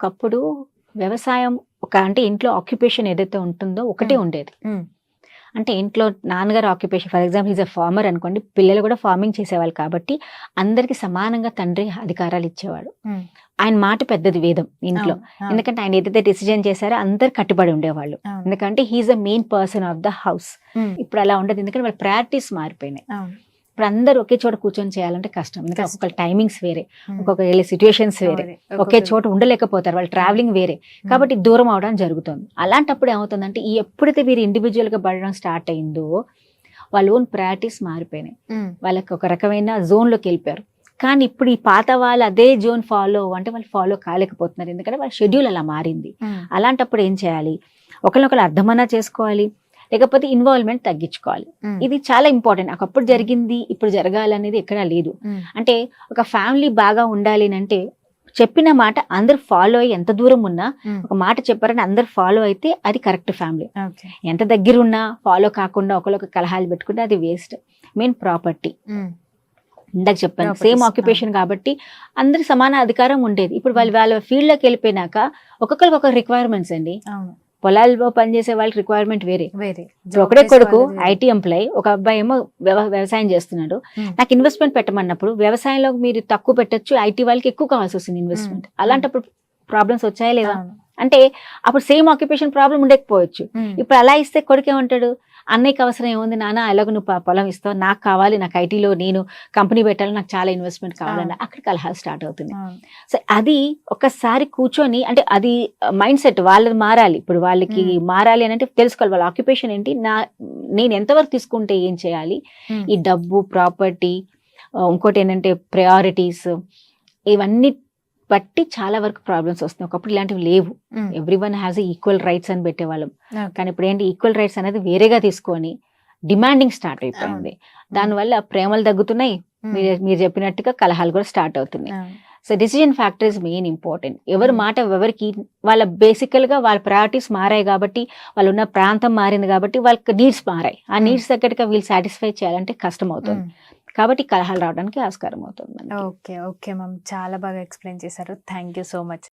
ఒకప్పుడు వ్యవసాయం అంటే ఇంట్లో ఆక్యుపేషన్ ఏదైతే ఉంటుందో ఒకటే ఉండేది. అంటే ఇంట్లో నాన్నగారు occupation, for example is a farmer అనుకోండి, పిల్లలు కూడా ఫార్మింగ్ చేసేవాళ్ళు కాబట్టి అందరికి సమానంగా తండ్రి అధికారాలు ఇచ్చేవాడు. ఆయన మాట పెద్దది వేదం ఇంట్లో. ఎందుకంటే ఆయన ఏదైతే డిసిజన్ చేశారో అందరు కట్టుబడి ఉండేవాళ్ళు. ఎందుకంటే he's the main person of the house. ఇప్పుడు అలా ఉండదు, ఎందుకంటే వాళ్ళ ప్రయారిటీస్ మారిపోయినాయి. ఇప్పుడు అందరూ ఒకే చోట కూర్చొని చేయాలంటే కష్టం, ఎందుకంటే ఒక్కొక్క టైమింగ్స్ వేరే, ఒక్కొక్క సిచ్యువేషన్స్ వేరే, ఒకే చోట ఉండలేకపోతారు, వాళ్ళు ట్రావెలింగ్ వేరే, కాబట్టి దూరం అవడం జరుగుతుంది. అలాంటప్పుడు ఏమవుతుందంటే ఎప్పుడైతే వీరు ఇండివిజువల్ గా పడడం స్టార్ట్ అయిందో వాళ్ళ ఓన్ ప్రయారిటీస్ మారిపోయినాయి, వాళ్ళకి ఒక రకమైన జోన్ లోకి వెళ్ళిపోయారు. కానీ ఇప్పుడు ఈ పాత వాళ్ళు అదే జోన్ ఫాలో అంటే వాళ్ళు ఫాలో కాలేకపోతున్నారు, ఎందుకంటే వాళ్ళ షెడ్యూల్ అలా మారింది. అలాంటప్పుడు ఏం చేయాలి, ఒకరినొకరు అర్థమన్నా చేసుకోవాలి, లేకపోతే ఇన్వాల్వ్మెంట్ తగ్గించుకోవాలి. ఇది చాలా ఇంపార్టెంట్. ఒకప్పుడు జరిగింది ఇప్పుడు జరగాలనేది ఎక్కడా లేదు. అంటే ఒక ఫ్యామిలీ బాగా ఉండాలి అంటే చెప్పిన మాట అందరు ఫాలో అయ్యి, ఎంత దూరం ఉన్నా ఒక మాట చెప్పారని అందరు ఫాలో అయితే అది కరెక్ట్ ఫ్యామిలీ. ఎంత దగ్గర ఉన్నా ఫాలో కాకుండా ఒకరికి కలహాలు పెట్టుకుంటే అది వేస్ట్. మెయిన్ ప్రాపర్టీ, ఇందాక చెప్పాను సేమ్ ఆక్యుపేషన్ కాబట్టి అందరికి సమాన అధికారం ఉండేది. ఇప్పుడు వాళ్ళ ఫీల్డ్ లోకి వెళ్ళిపోయినాక ఒక్కొక్కరికి ఒక రిక్వైర్మెంట్స్ అండి. పొలాల్లో పనిచేసే వాళ్ళకి రిక్వైర్మెంట్ వేరే. ఒకడే కొడుకు ఐటీ ఎంప్లాయ్, ఒక అబ్బాయి ఏమో వ్యవసాయం చేస్తున్నాడు. నాకు ఇన్వెస్ట్మెంట్ పెట్టమన్నప్పుడు వ్యవసాయంలో మీరు తక్కువ పెట్టచ్చు, ఐటీ వాళ్ళకి ఎక్కువ కావాల్సి వస్తుంది ఇన్వెస్ట్మెంట్. అలాంటప్పుడు ప్రాబ్లమ్స్ వచ్చాయా లేదా? అంటే అప్పుడు సేమ్ ఆక్యుపేషన్ ప్రాబ్లం ఉండకపోవచ్చు. ఇప్పుడు అలా ఇస్తే కొడుకు ఏమంటాడు, అన్నయ్యకి అవసరం ఏముంది నాన్న, ఎలాగో నువ్వు పొలం ఇస్తావు, నాకు కావాలి, నాకు ఐటీలో నేను కంపెనీ పెట్టాలి, నాకు చాలా ఇన్వెస్ట్మెంట్ కావాలన్న అక్కడ కలహాలు స్టార్ట్ అవుతుంది. సో అది ఒక్కసారి కూర్చొని, అంటే అది మైండ్ సెట్ వాళ్ళది మారాలి. ఇప్పుడు వాళ్ళకి మారాలి అని అంటే తెలుసుకోవాలి వాళ్ళ ఆక్యుపేషన్ ఏంటి, నేను ఎంతవరకు తీసుకుంటే ఏం చేయాలి, ఈ డబ్బు ప్రాపర్టీ, ఇంకోటి ఏంటంటే ప్రయారిటీస్, ఇవన్నీ బట్టి చాలా వరకు ప్రాబ్లమ్స్ వస్తున్నాయి. ఒకప్పుడు ఇలాంటివి లేవు, every one has equal rights అని పెట్టేవాళ్ళం. కానీ ఇప్పుడు ఏంటి, ఈక్వల్ రైట్స్ అనేది వేరేగా తీసుకొని డిమాండింగ్ స్టార్ట్ అయిపోయింది. దానివల్ల ప్రేమలు తగ్గుతున్నాయి, మీరు చెప్పినట్టుగా కలహాలు కూడా స్టార్ట్ అవుతున్నాయి. So decision factor is main important. ఎవరి మాట ఎవరికి, వాళ్ళ బేసికల్ గా వాళ్ళ ప్రయారిటీస్ మారాయి కాబట్టి, వాళ్ళు ఉన్న ప్రాంతం మారింది కాబట్టి వాళ్ళకి నీడ్స్ మారాయి. ఆ నీడ్స్ తగ్గట్టుగా వీళ్ళు సాటిస్ఫై చేయాలంటే కష్టం అవుతుంది, కాబట్టి కలహాలు రావడానికి ఆస్కారం అవుతుంది. ఓకే మ్యామ్, చాలా బాగా ఎక్స్ప్లెయిన్ చేశారు. Thank you so much.